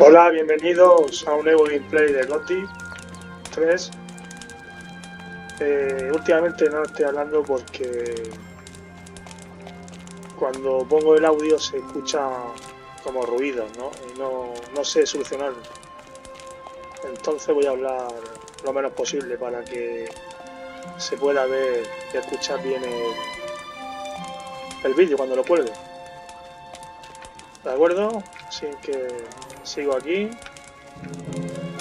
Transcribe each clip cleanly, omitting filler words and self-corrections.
Hola, bienvenidos a un nuevo gameplay de Gothic 3. Últimamente no estoy hablando porque cuando pongo el audio se escucha como ruido, ¿no? Y no sé solucionarlo. Entonces voy a hablar lo menos posible para que se pueda ver y escuchar bien el vídeo cuando lo cuelgue. ¿De acuerdo? Así que sigo aquí.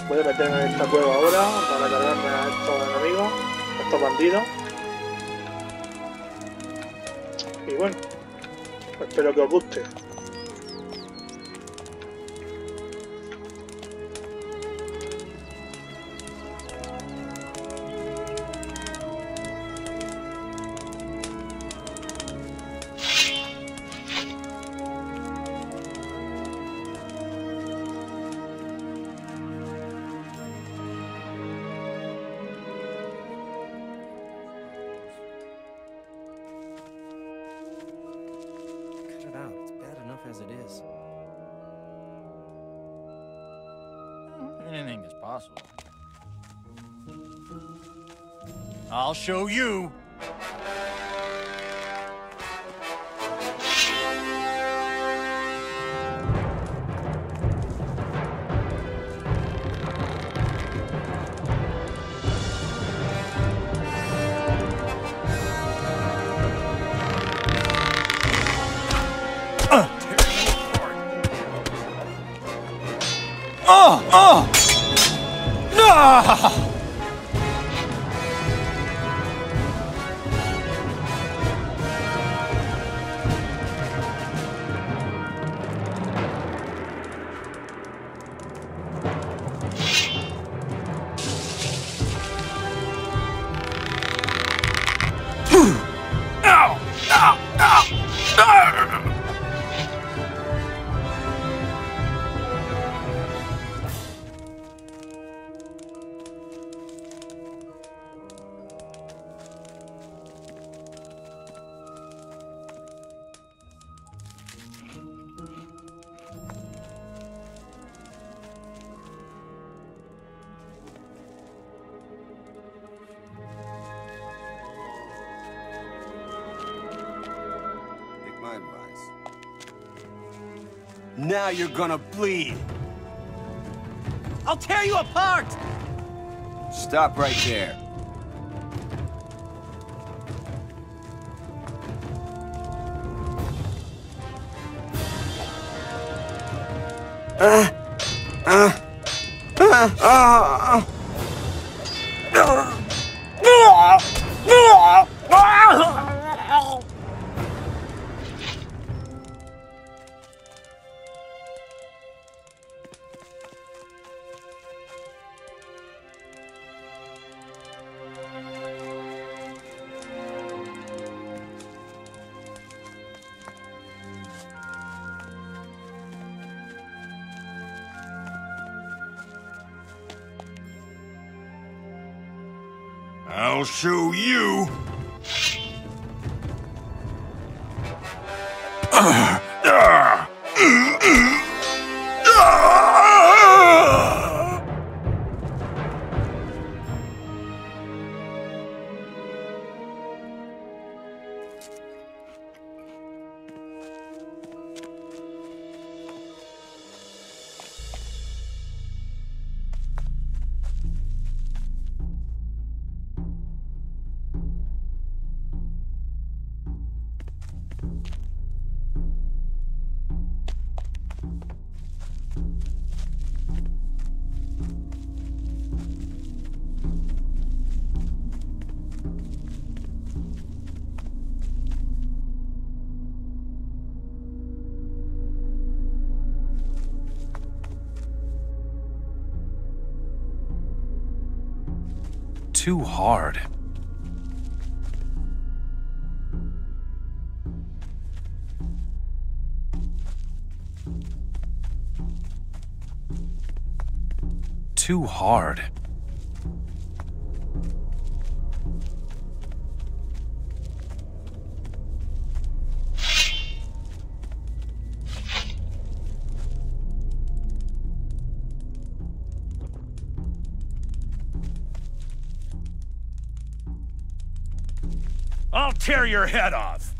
Voy a meterme en esta cueva ahora para cargarme a estos enemigos, a estos bandidos. Y bueno, espero que os guste. As it is. Anything is possible. I'll show you. My advice. Now you're gonna bleed. I'll tear you apart! Stop right there. I'll show you. Too hard. Too hard. I'll tear your head off.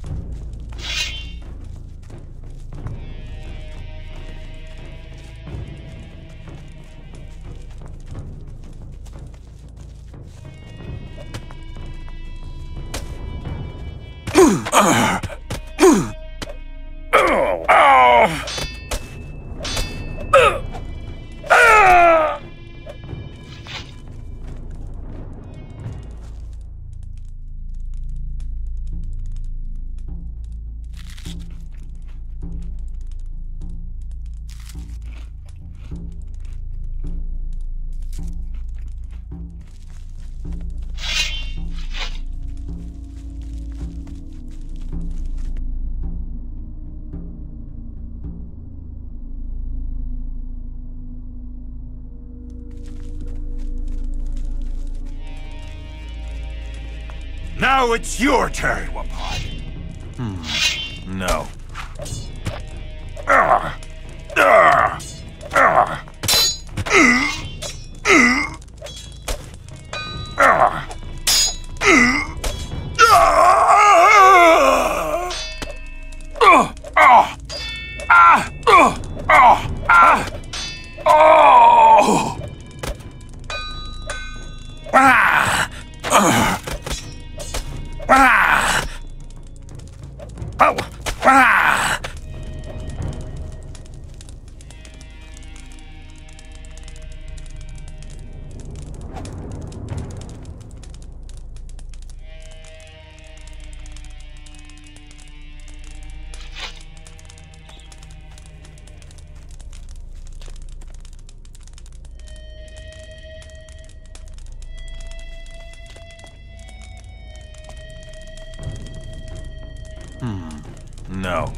Now it's your turn. No. No.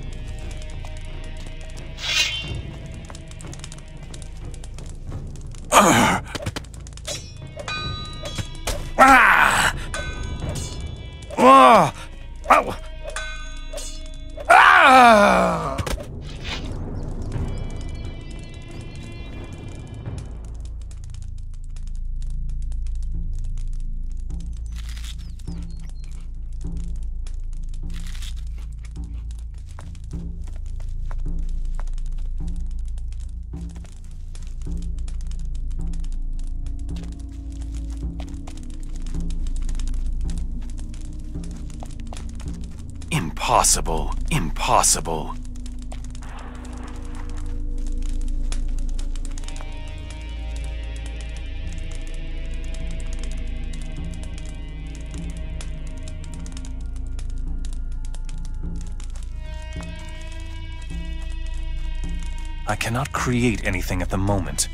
Impossible. Impossible. I cannot create anything at the moment.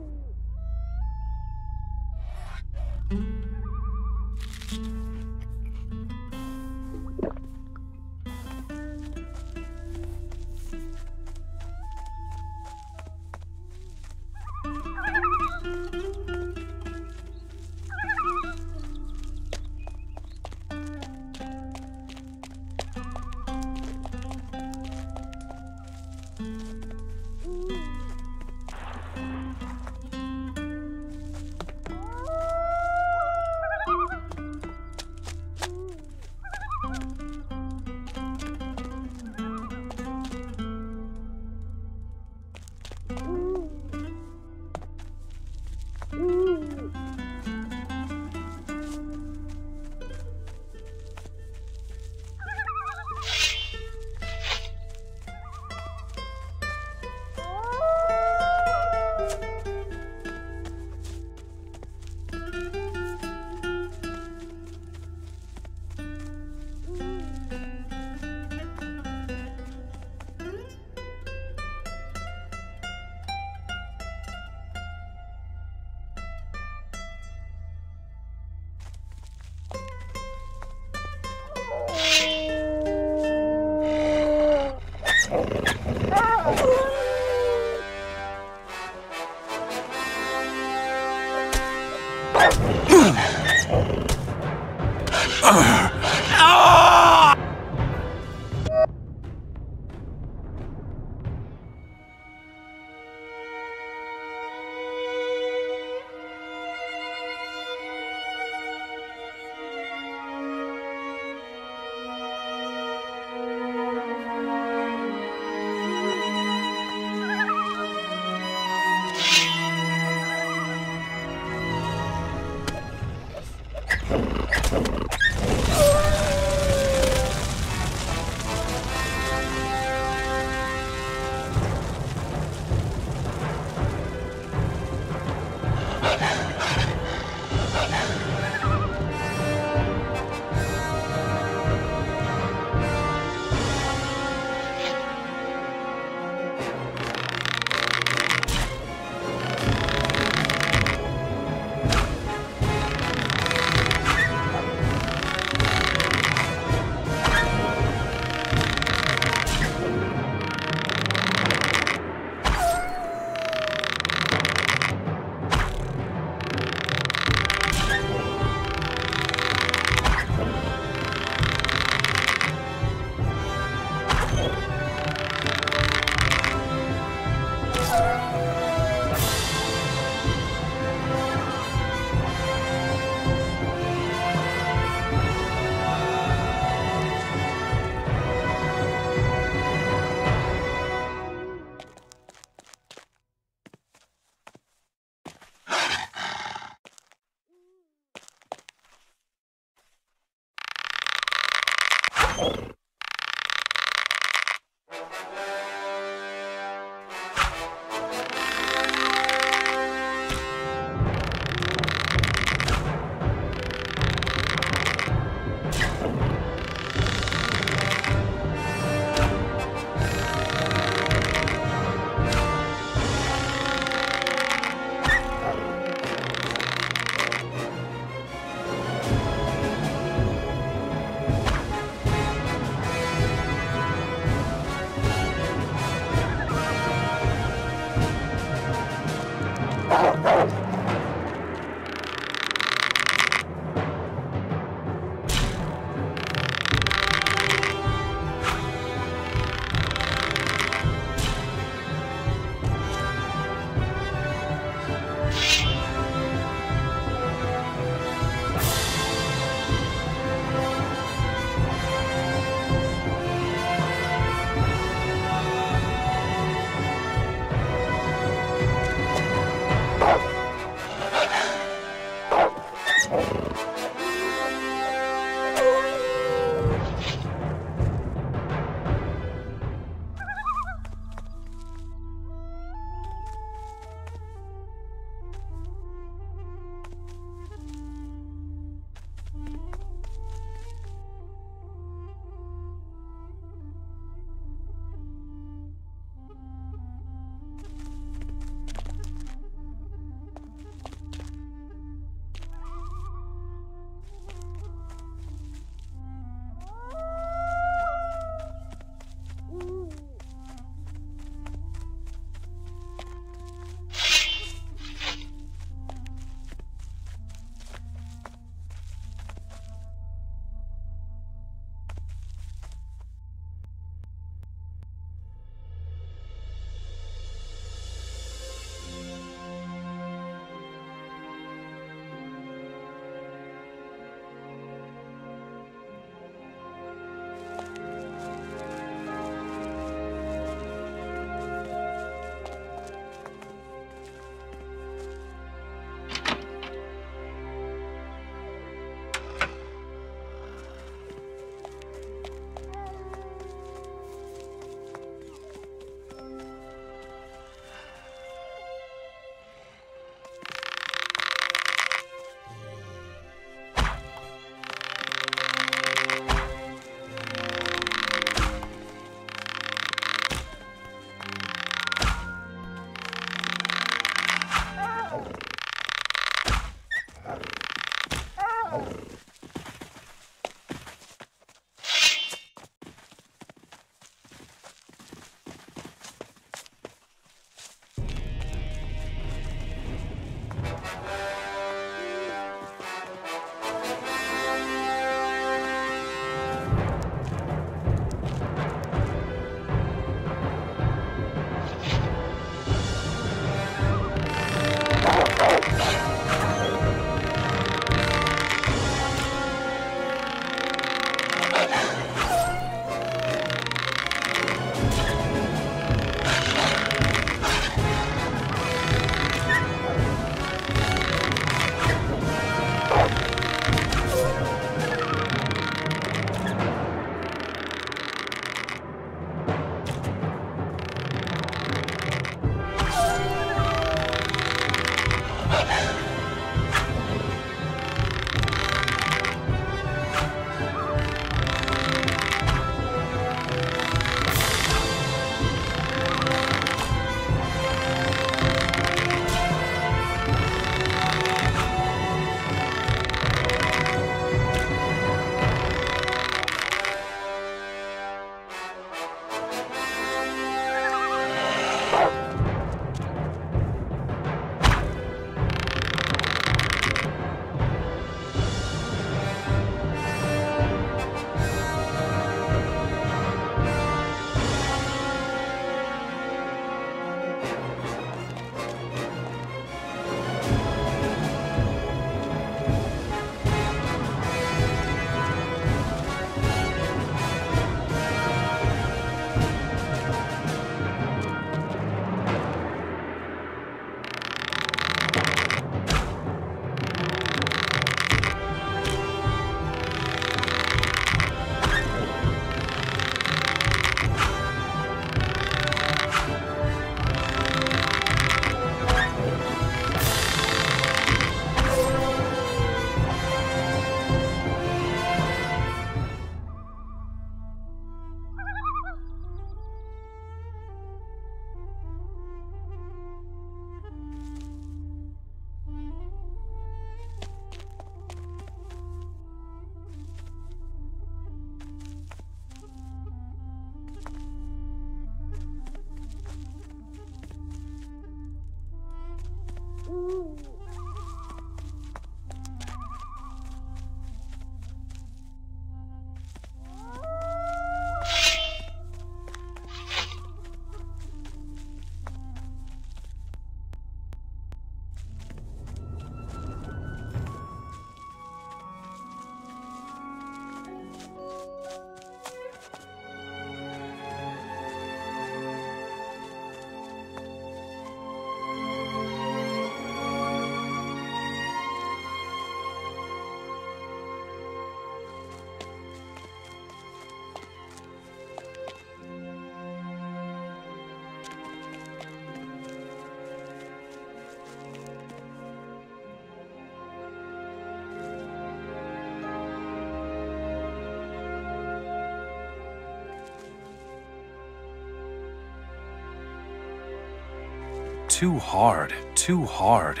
Too hard, too hard.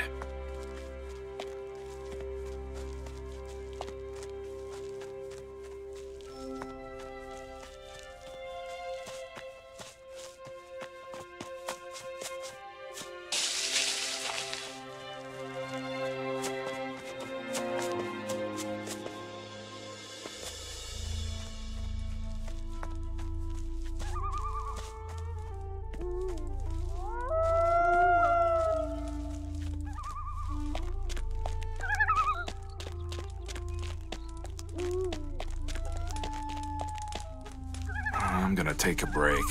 I'm gonna take a break.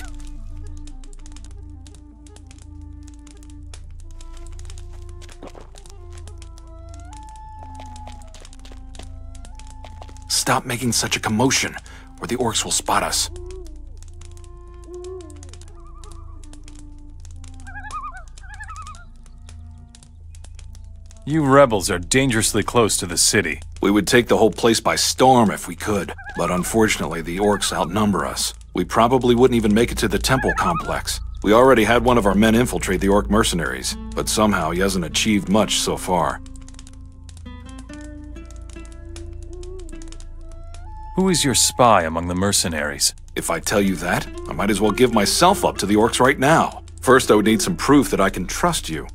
Stop making such a commotion, or the orcs will spot us. You rebels are dangerously close to the city. We would take the whole place by storm if we could, but unfortunately the orcs outnumber us. We probably wouldn't even make it to the temple complex. We already had one of our men infiltrate the orc mercenaries, but somehow he hasn't achieved much so far. Who is your spy among the mercenaries? If I tell you that, I might as well give myself up to the orcs right now. First, I would need some proof that I can trust you.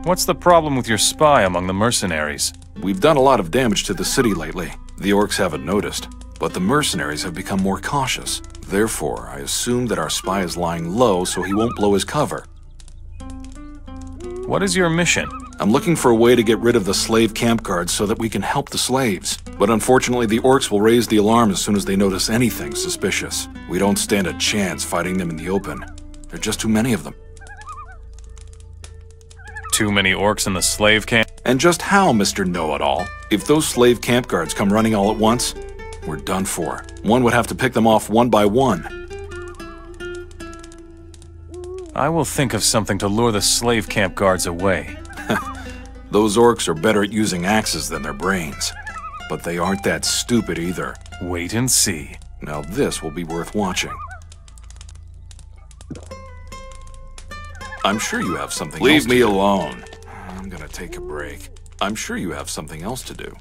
What's the problem with your spy among the mercenaries? We've done a lot of damage to the city lately. The orcs haven't noticed, but the mercenaries have become more cautious. Therefore, I assume that our spy is lying low so he won't blow his cover. What is your mission? I'm looking for a way to get rid of the slave camp guards so that we can help the slaves. But unfortunately, the orcs will raise the alarm as soon as they notice anything suspicious. We don't stand a chance fighting them in the open. There are just too many of them. Too many orcs in the slave camp? And just how, Mr. Know-It-All? If those slave camp guards come running all at once, we're done for. One would have to pick them off one by one. I will think of something to lure the slave camp guards away. Those orcs are better at using axes than their brains. But they aren't that stupid either. Wait and see. Now this will be worth watching. I'm sure you have something else to do. Leave me alone. I'm gonna take a break. I'm sure you have something else to do.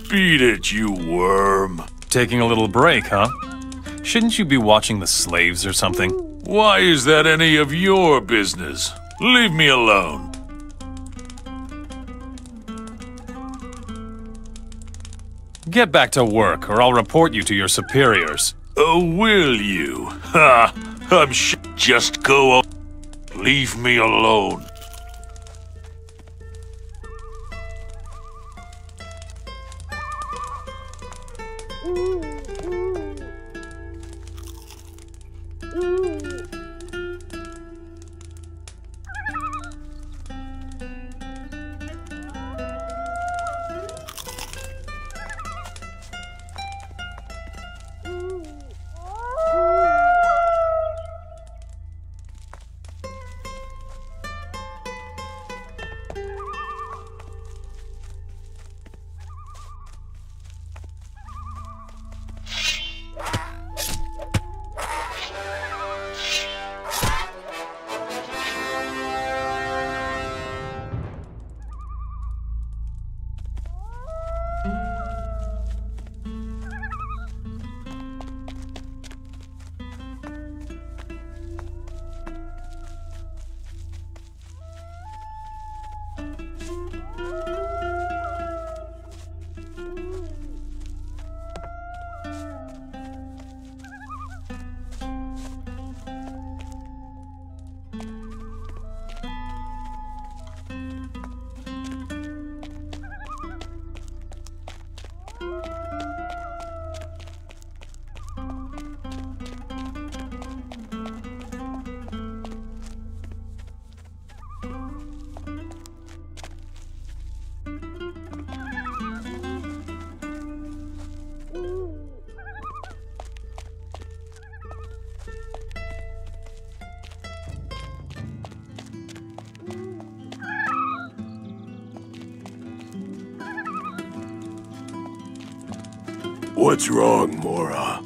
Beat it, you worm. Taking a little break, huh? Shouldn't you be watching the slaves or something? Why is that any of your business? Leave me alone. Get back to work, or I'll report you to your superiors. Oh, will you? Ha! Just go on. Leave me alone. What's wrong, Mora?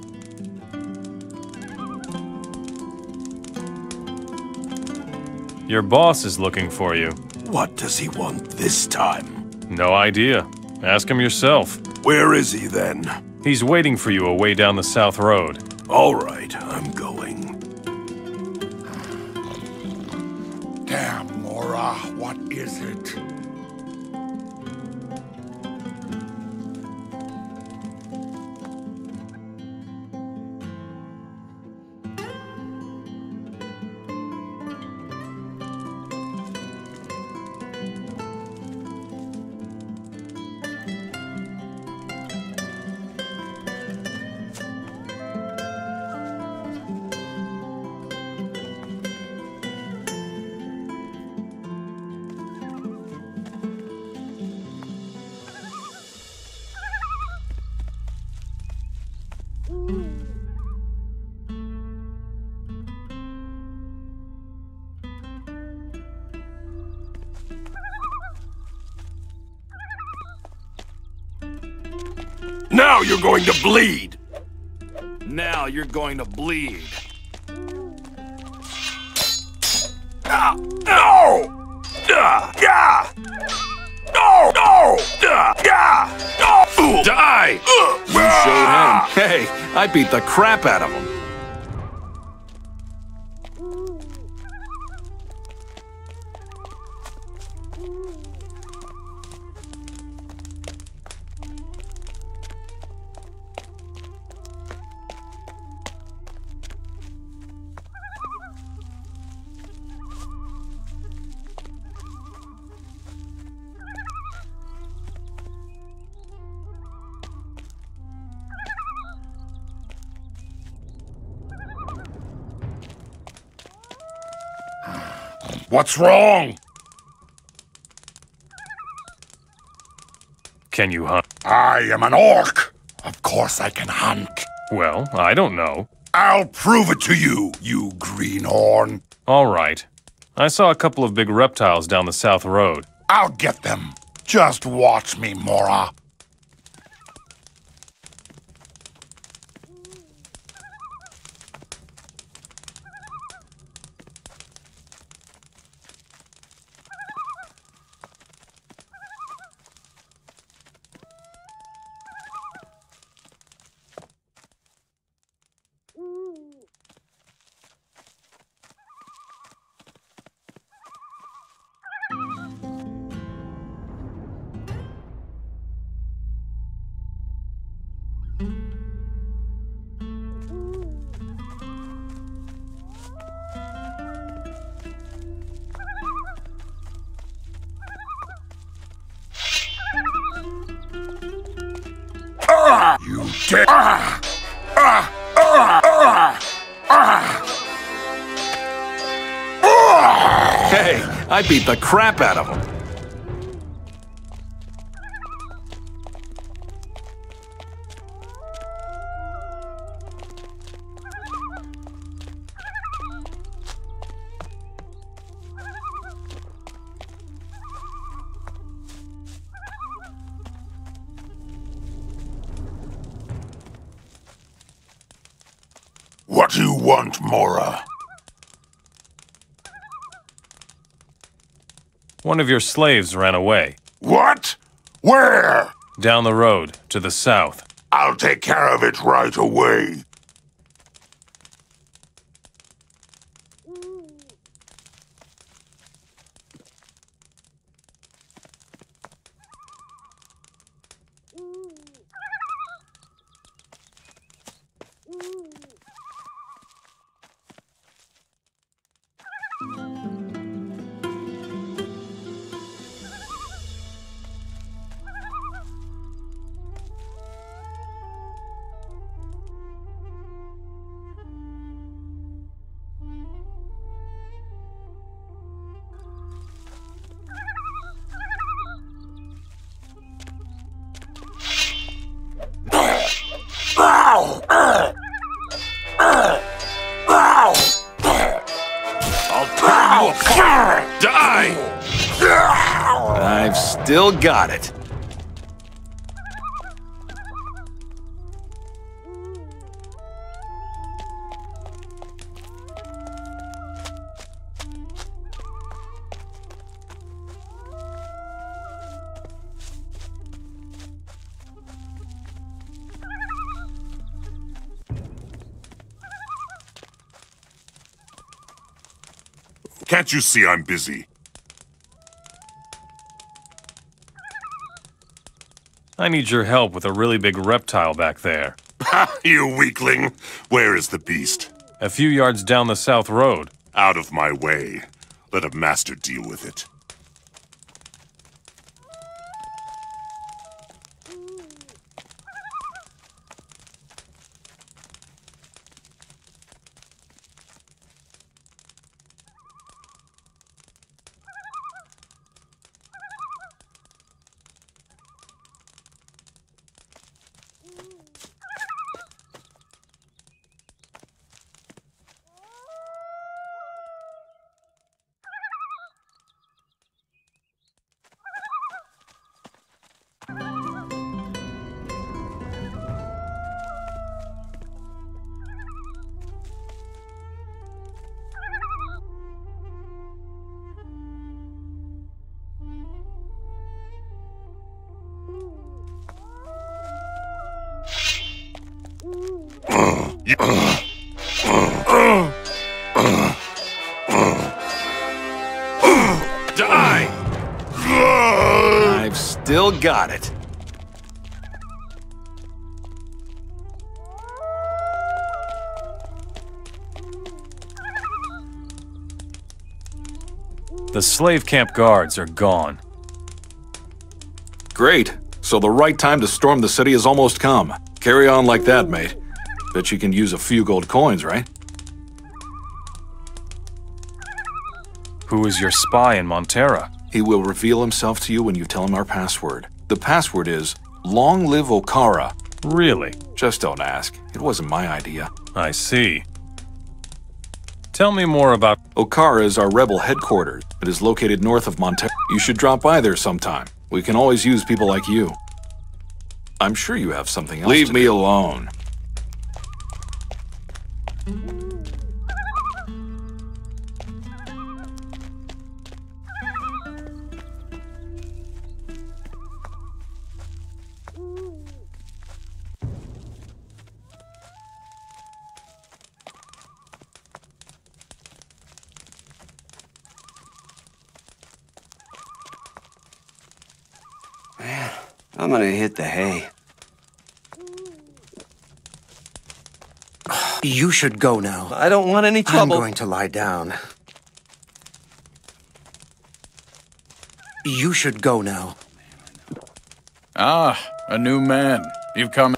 Your boss is looking for you. What does he want this time? No idea. Ask him yourself. Where is he then? He's waiting for you away down the south road. All right, I'm going. Damn, Mora, what is it? Now you're going to bleed! Now you're going to bleed. Ah! No! Yeah! No! No! Yeah! No! Die! You showed him. Hey, I beat the crap out of him. What's wrong? Can you hunt? I am an orc. Of course I can hunt. Well, I don't know. I'll prove it to you, you greenhorn. All right. I saw a couple of big reptiles down the south road. I'll get them. Just watch me, Mora. You dare! Hey, I beat the crap out of him. What do you want, Mora? One of your slaves ran away. What? Where? Down the road, to the south. I'll take care of it right away. I'll tear you apart! Die! I've still got it. Can't you see I'm busy? I need your help with a really big reptile back there. Ha, you weakling! Where is the beast? A few yards down the south road. Out of my way. Let a master deal with it. Die! I've still got it. The slave camp guards are gone. Great. So the right time to storm the city has almost come. Carry on like that, mate. Bet you can use a few gold coins, right? Who is your spy in Montera? He will reveal himself to you when you tell him our password. The password is, Long Live Okara. Really? Just don't ask. It wasn't my idea. I see. Tell me more about... Okara is our rebel headquarters. It is located north of Montero. You should drop by there sometime. We can always use people like you. I'm sure you have something else. Leave me alone. Man, I'm gonna hit the hay. You should go now. I don't want any trouble. I'm going to lie down. You should go now. Ah, a new man. You've come...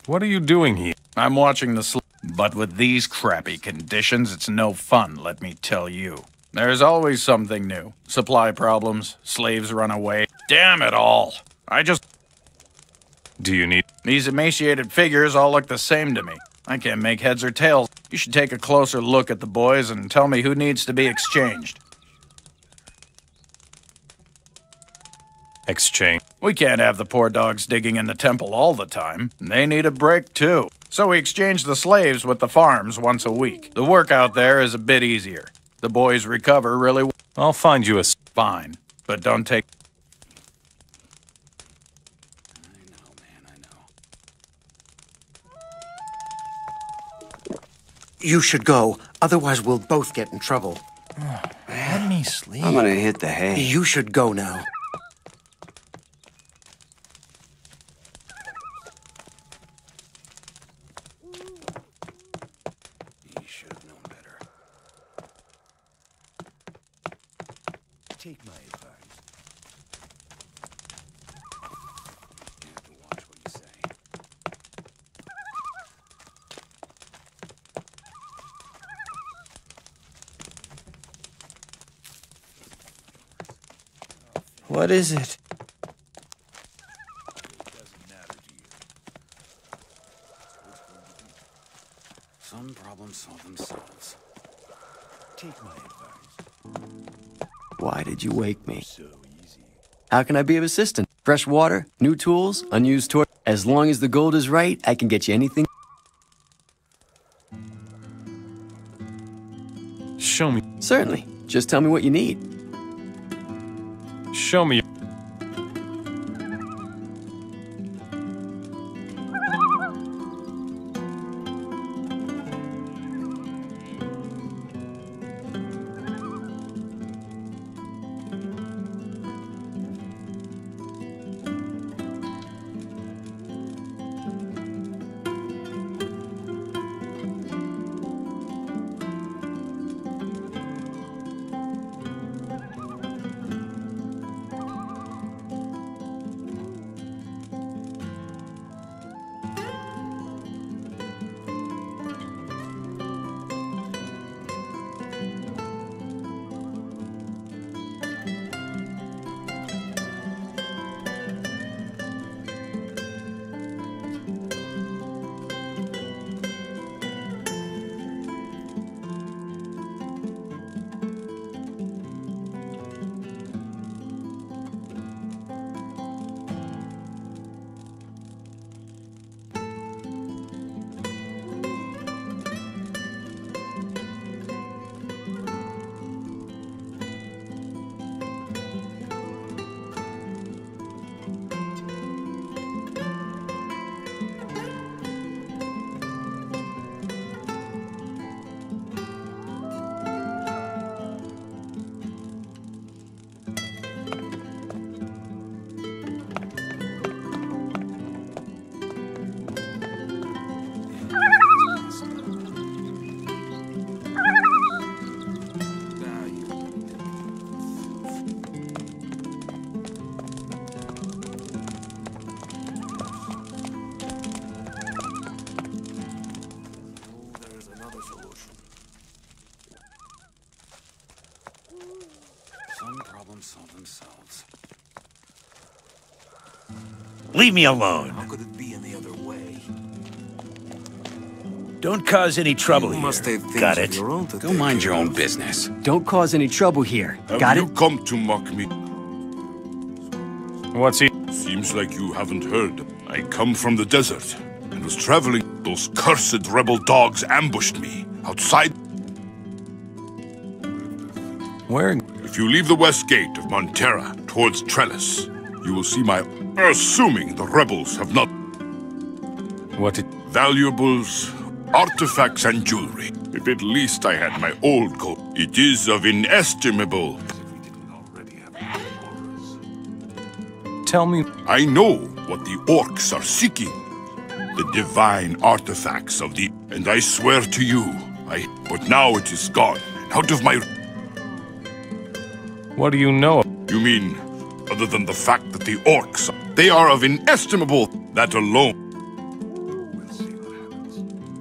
What are you doing here? I'm watching the but with these crappy conditions, it's no fun, let me tell you. There's always something new. Supply problems, slaves run away. Damn it all! I just... Do you need... These emaciated figures all look the same to me. I can't make heads or tails. You should take a closer look at the boys and tell me who needs to be exchanged. Exchange? We can't have the poor dogs digging in the temple all the time. They need a break, too. So we exchange the slaves with the farms once a week. The work out there is a bit easier. The boys recover really well. I'll find you a... Fine, but don't take... You should go, otherwise we'll both get in trouble. Let me sleep. I'm gonna hit the hay. You should go now. You should have known better. Take my advice. You have to watch what you say. What is it? Some problems solve themselves. Take my advice. Why did you wake me? So easy. How can I be of assistance? Fresh water, new tools, unused toy. As long as the gold is right, I can get you anything. Show me. Certainly. Just tell me what you need. Show me. Some problems solve themselves. Leave me alone. How could it be any other way? Don't cause any trouble here. Got it? Go mind your own business. Don't cause any trouble here. Got it? Have you come to mock me? What's he? Seems like you haven't heard. I come from the desert and was traveling. Those cursed rebel dogs ambushed me outside. Where? If you leave the west gate of Montera towards Trellis, you will see my... Assuming the rebels have not... What did... Valuables, artifacts, and jewelry. If at least I had my old coat. It is of inestimable... Tell me... I know what the orcs are seeking. The divine artifacts of the... And I swear to you, But now it is gone, and out of my... What do you know? You mean, other than the fact that the orcs... They are of inestimable... That alone...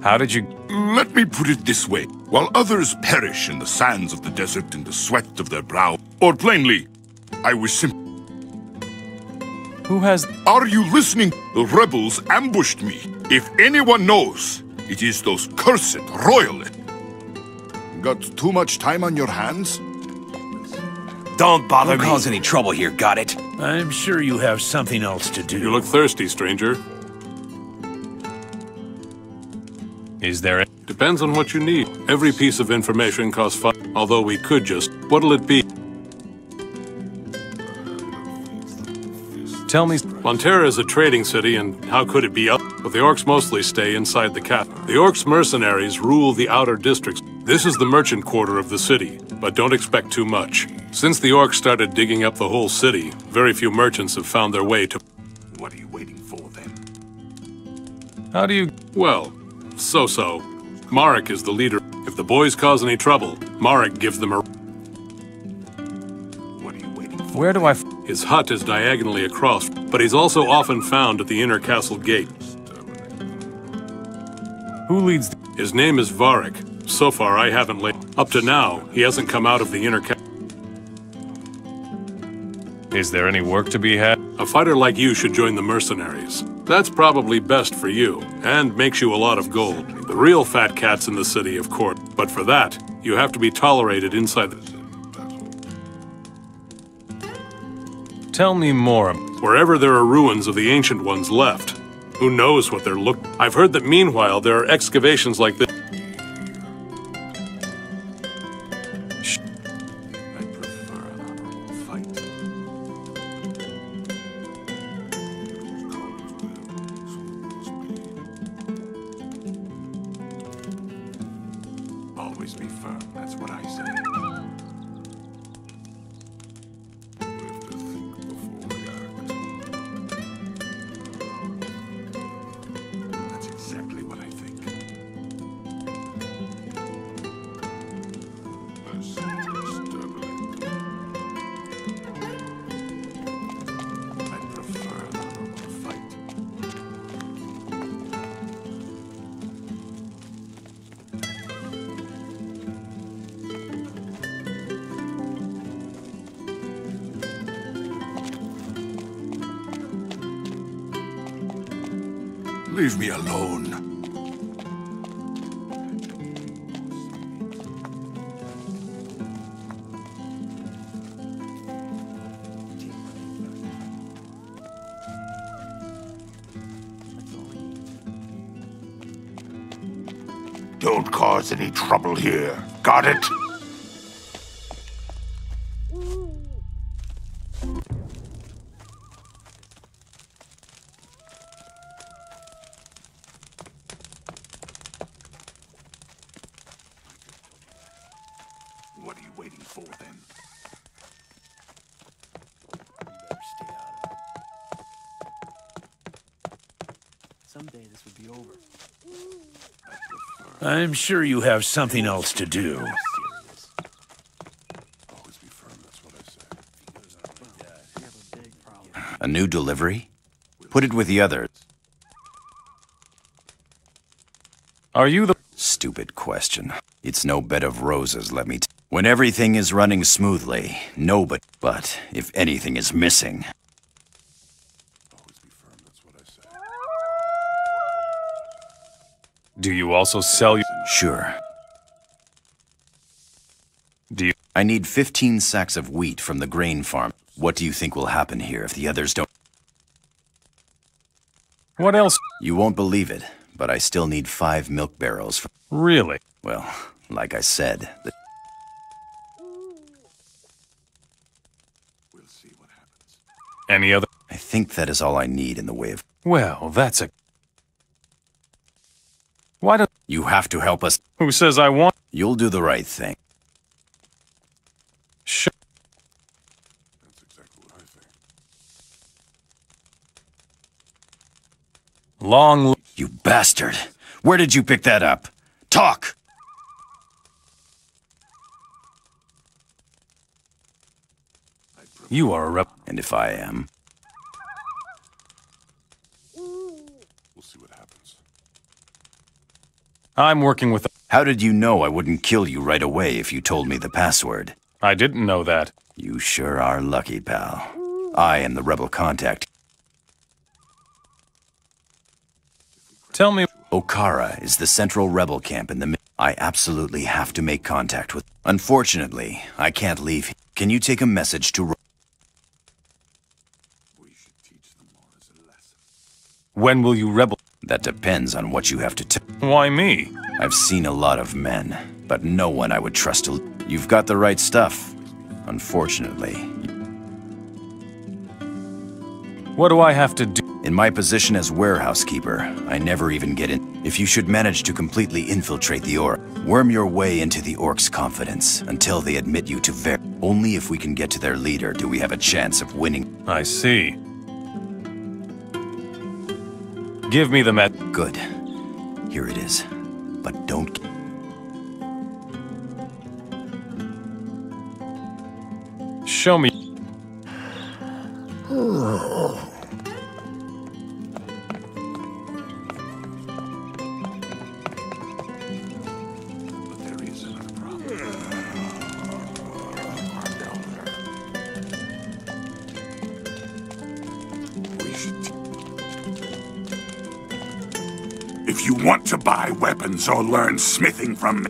How did you... Let me put it this way. While others perish in the sands of the desert in the sweat of their brow, or plainly, I was simply... Who has... Are you listening? The rebels ambushed me. If anyone knows, it is those cursed royalists. Got too much time on your hands? Don't bother me. Don't cause any trouble here, got it? I'm sure you have something else to do. You look thirsty, stranger. Is there... Depends on what you need. Every piece of information costs although we could just... What'll it be? Tell me... Montera is a trading city, and how could it be up? But the orcs mostly stay inside the cap. The orcs' mercenaries rule the outer districts. This is the merchant quarter of the city, but don't expect too much. Since the orcs started digging up the whole city, very few merchants have found their way to... What are you waiting for, then? How do you... Well, so-so. Marek is the leader. If the boys cause any trouble, Marek gives them a... What are you waiting for? Where do I... His hut is diagonally across, but he's also often found at the inner castle gate. Who leads... His name is Varric. So far, I haven't laid... Up to now, he hasn't come out of the inner castle. Is there any work to be had? A fighter like you should join the mercenaries. That's probably best for you, and makes you a lot of gold. The real fat cats in the city, of course. But for that, you have to be tolerated inside the... Tell me more. Wherever there are ruins of the ancient ones left, who knows what they're I've heard that meanwhile there are excavations like this. I prefer an honorable fight. Always be firm, that's what I say. Leave me alone. Don't cause any trouble here. Got it? What are you waiting for, then? Someday this would be over. I'm sure you have something else to do. Always be firm, that's what I say. A new delivery? Put it with the others. Are you the... Stupid question. It's no bed of roses, let me when everything is running smoothly, but if anything is missing... Always be firm, that's what I say. Do you also sell? Sure. Do you? I need 15 sacks of wheat from the grain farm. What do you think will happen here if the others don't? What else? You won't believe it, but I still need 5 milk barrels. Really? Well, like I said, Any other? I think that is all I need in the way of... Well, that's a... Why don't... You have to help us. Who says I want? You'll do the right thing. Sure. That's exactly what I think. Long... You bastard! Where did you pick that up? Talk! You are a rep... And if I am... We'll see what happens. I'm working with... How did you know I wouldn't kill you right away if you told me the password? I didn't know that. You sure are lucky, pal. I am the rebel contact. Tell me... Okara is the central rebel camp in the... I absolutely have to make contact with... Unfortunately, I can't leave. Can you take a message to... When will you rebel? That depends on what you have to tell. Why me? I've seen a lot of men, but no one I would trust to... You've got the right stuff. Unfortunately. What do I have to do? In my position as warehouse keeper, I never even get in. If you should manage to completely infiltrate the Orc, worm your way into the Orc's confidence until they admit you to Only if we can get to their leader do we have a chance of winning. I see. Give me the Good. Here it is. But don't... Show me. If you want to buy weapons or learn smithing from me...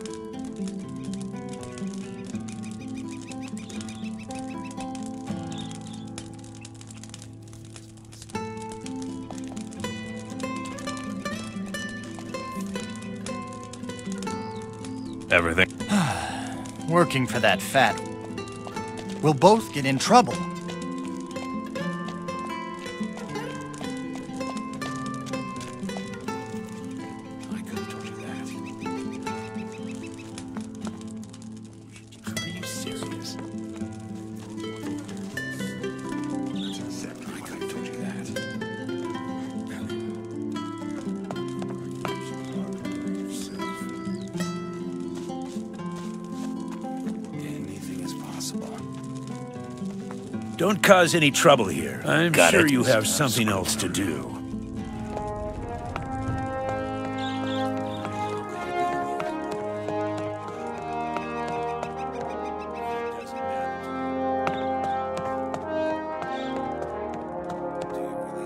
Everything. Working for that fat. We'll both get in trouble. Don't cause any trouble here. I'm Got sure it. you have something else to do.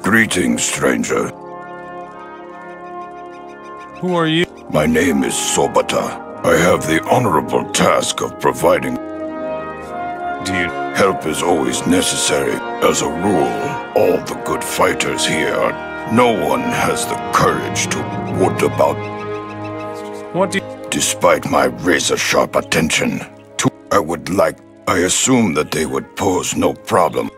Greetings, stranger. Who are you? My name is Sobata. I have the honorable task of providing... Do you... Help is always necessary. As a rule, all the good fighters here are... No one has the courage to wood about... What do you... Despite my razor-sharp attention to... I assume that they would pose no problem.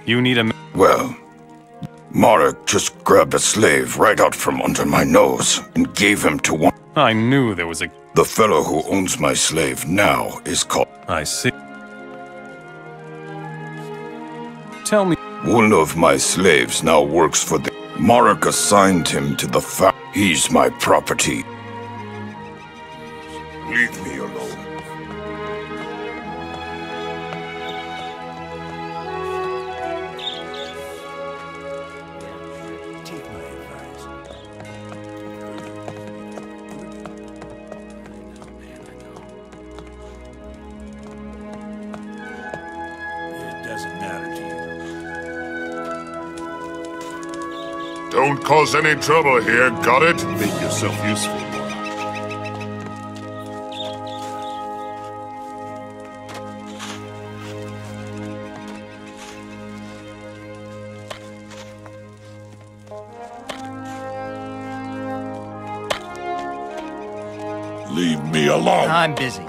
You need a... Well, Marek just grabbed a slave right out from under my nose and gave him to one... I knew there was a... The fellow who owns my slave now is called... I see. Tell me... One of my slaves now works for the... Marek assigned him to the He's my property. Leave me alone. Don't cause any trouble here, got it? Make yourself useful. Leave me alone. I'm busy.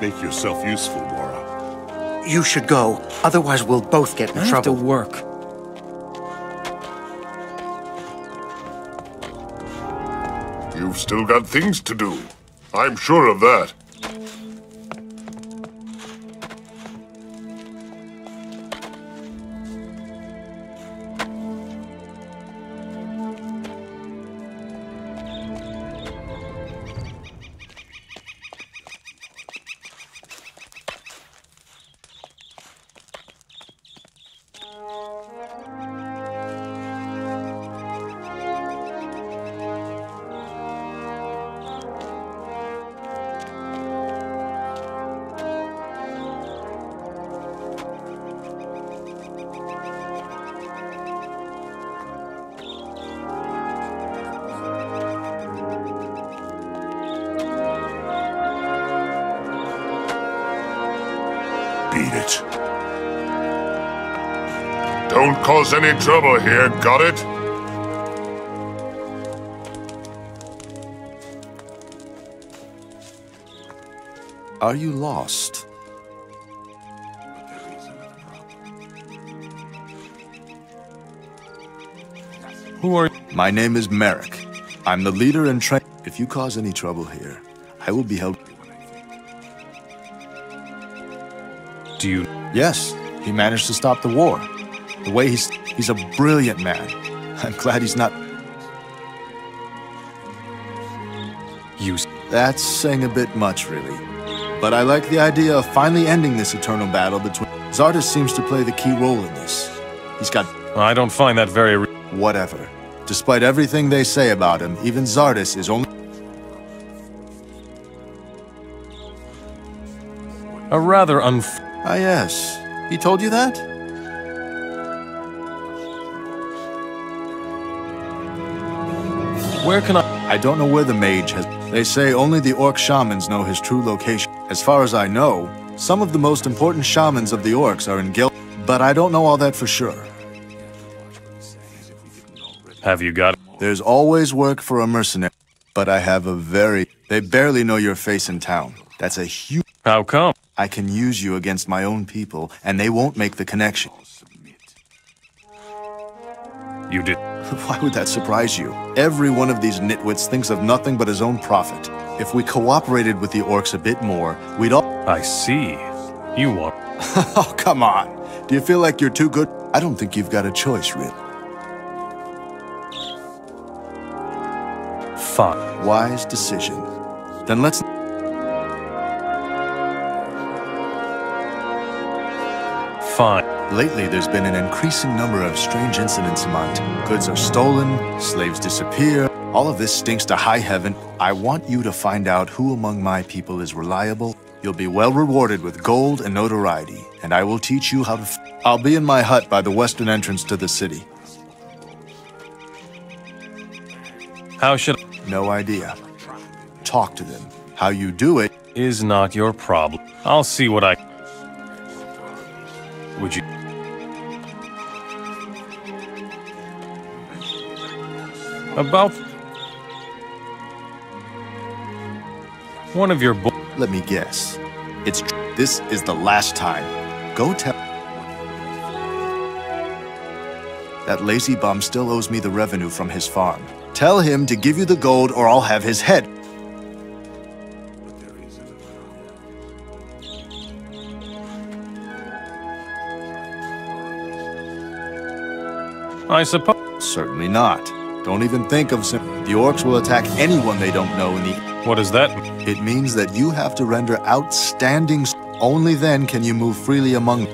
Make yourself useful, Mora. You should go, otherwise we'll both get in I have trouble. to work. You've still got things to do. I'm sure of that. Beat it. Don't cause any trouble here, got it? Are you lost? Who are you? My name is Merrick. I'm the leader and trainer. If you cause any trouble here, I will be held. Do you? Yes, he managed to stop the war. The way he's a brilliant man. I'm glad he's not. You. That's saying a bit much, really. But I like the idea of finally ending this eternal battle between. Zardes seems to play the key role in this. He's got. I don't find that very. Whatever. Despite everything they say about him, even Zardes is only. A rather Ah, yes. He told you that? Where can I? I don't know where the mage has. They say only the orc shamans know his true location. As far as I know, some of the most important shamans of the orcs are in Guild, but I don't know all that for sure. Have you got? There's always work for a mercenary, but I have a very. They barely know your face in town. That's a huge. How come? I can use you against my own people, and they won't make the connection. You did. Why would that surprise you? Every one of these nitwits thinks of nothing but his own profit. If we cooperated with the orcs a bit more, we'd all— I see. You want— Oh, come on. Do you feel like you're too good? I don't think you've got a choice, really. Fine. Wise decision. Then let's— Fine. Lately, there's been an increasing number of strange incidents among goods are stolen, slaves disappear. All of this stinks to high heaven. I want you to find out who among my people is reliable. You'll be well rewarded with gold and notoriety, and I will teach you how to— I'll be in my hut by the western entrance to the city. How should— No idea. Talk to them. How you do it is not your problem. I'll see what I— Would you— About— One of your Let me guess. This is the last time. Go tell— That lazy bum still owes me the revenue from his farm. Tell him to give you the gold or I'll have his head. I suppose— Certainly not. Don't even think of the orcs will attack anyone they don't know in the— What does that mean? It means that you have to render outstanding— Only then can you move freely among—